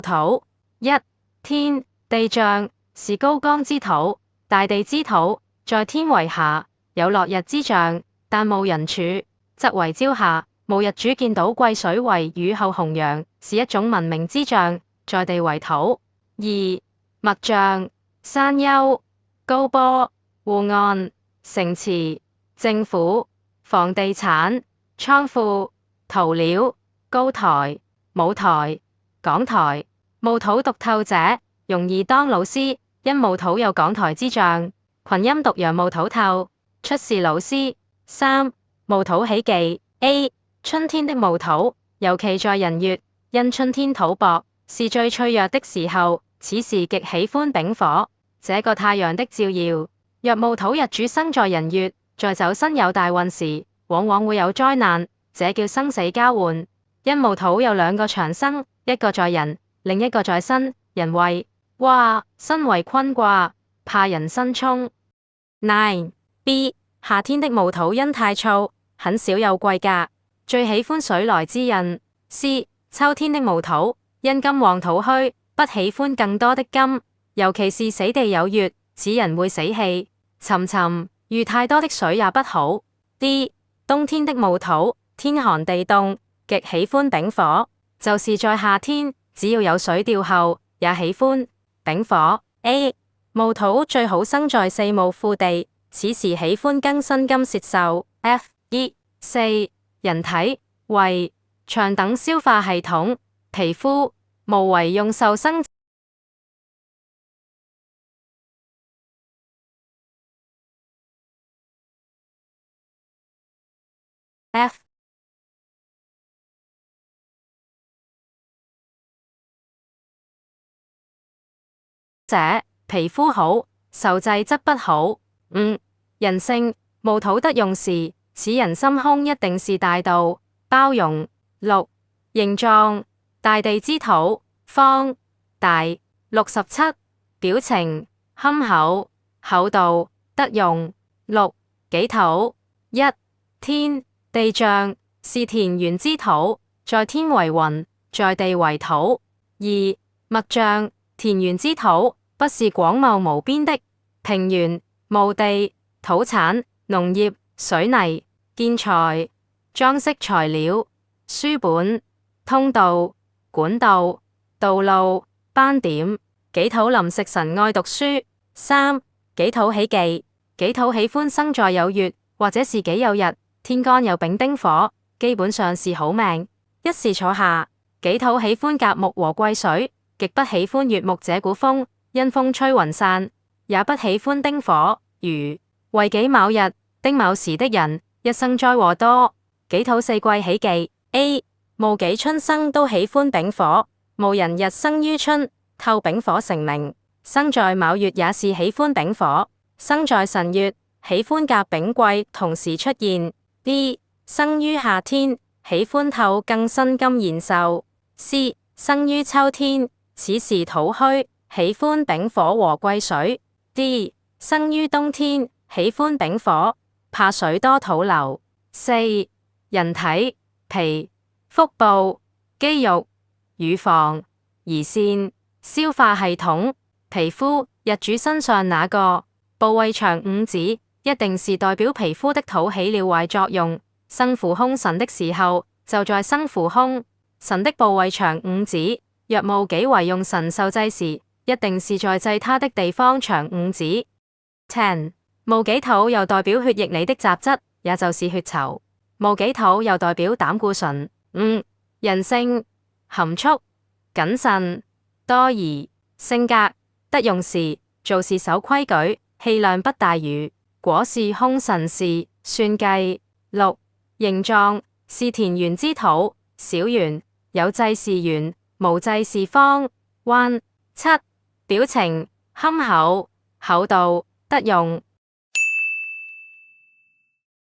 土。一、天地象是高岡之土，大地之土，在天為下，有落日之象，但無人處，則為朝下。無日主見到癸水為雨後紅陽，是一種文明之象，在地為土。二、物象山丘、高坡、湖岸、城池、政府、房地產、倉庫、塗料、高台、舞台、講台。戊土獨透者，容易當老師，因戊土有講台之象。群音獨揚戊土透，出仕老師。三、戊土喜忌 A 春天的戊土，尤其在人月，因春天土薄，是最脆弱的時候，此時極喜歡丙火，這個太陽的照耀。若戊土日主生在人月，在走身有大運時，往往會有災難，這叫生死交換。因戊土有兩個長生，一個在人，另一個在身。人為卦，身為坤卦，怕人身沖。9. B 夏天的戊土因太燥，很少有貴格，最喜歡水來滋潤。C 秋天的戊土因金旺土虛，不喜歡更多的金，尤其是死地有月，此人會死氣沉沉，遇太多的水也不好。D 冬天的戊土天寒地凍，極喜歡丙火，就是在夏天，只要有水調候，也喜歡丙火。A 戊土最好生在四戊富地，此時喜歡庚辛金泄壽。F 四人體胃腸等消化系統，皮膚無為用受生。F 者皮膚好，受制則不好。5. 人性戊土得用時，此人心胸一定是大度包容。6. 形狀大地之土，方大。67. 表情憨厚厚道得用。6. 己土。1. 天地象是田園之土，在天為雲，在地為土。2. 物象田園之土，不是廣袤無邊的，平原、墓地、土產、農業、水泥、建材、裝飾材料、書本、通道、管道、道路、斑點。己土臨食神愛讀書。3. 己土喜忌，己土喜歡生在有月，或者是己酉日，天干有丙丁火，基本上是好命。一是坐下。己土喜歡甲木和癸水，極不喜歡乙木這股風，因風吹雲散，也不喜歡丁火。如為己卯日、丁卯時的人，一生災禍多。己土四季喜忌 A 戊己春生都喜歡丙火，戊人日生於春，透丙火成名，生在卯月也是喜歡丙火，生在辰月喜歡甲丙癸同時出現。B 生於夏天，喜歡透庚辛金延壽。C 生於秋天，此時土虛，喜歡丙火和癸水。D 生於冬天，喜歡丙火，怕水多土流。4. 人體脾、腹部、肌肉、乳房、胰腺、消化系統。皮膚日主身上那個部位長五指，一定是代表皮膚的土起了壞作用。生父凶神的時候，就在生父凶神的部位長五指。若戊己為用神受制時，一定是在制他的地方長五指。10. 戊己土又代表血液裏的雜質，也就是血稠。戊己土又代表膽固醇。5. 人性含蓄、謹慎、多疑。性格得用時，做事守規矩，氣量不大如果是凶神時，算計。6. 形狀是田園之土，小圓，有制是圓，無制是方彎。7. 表情憨厚厚道得用。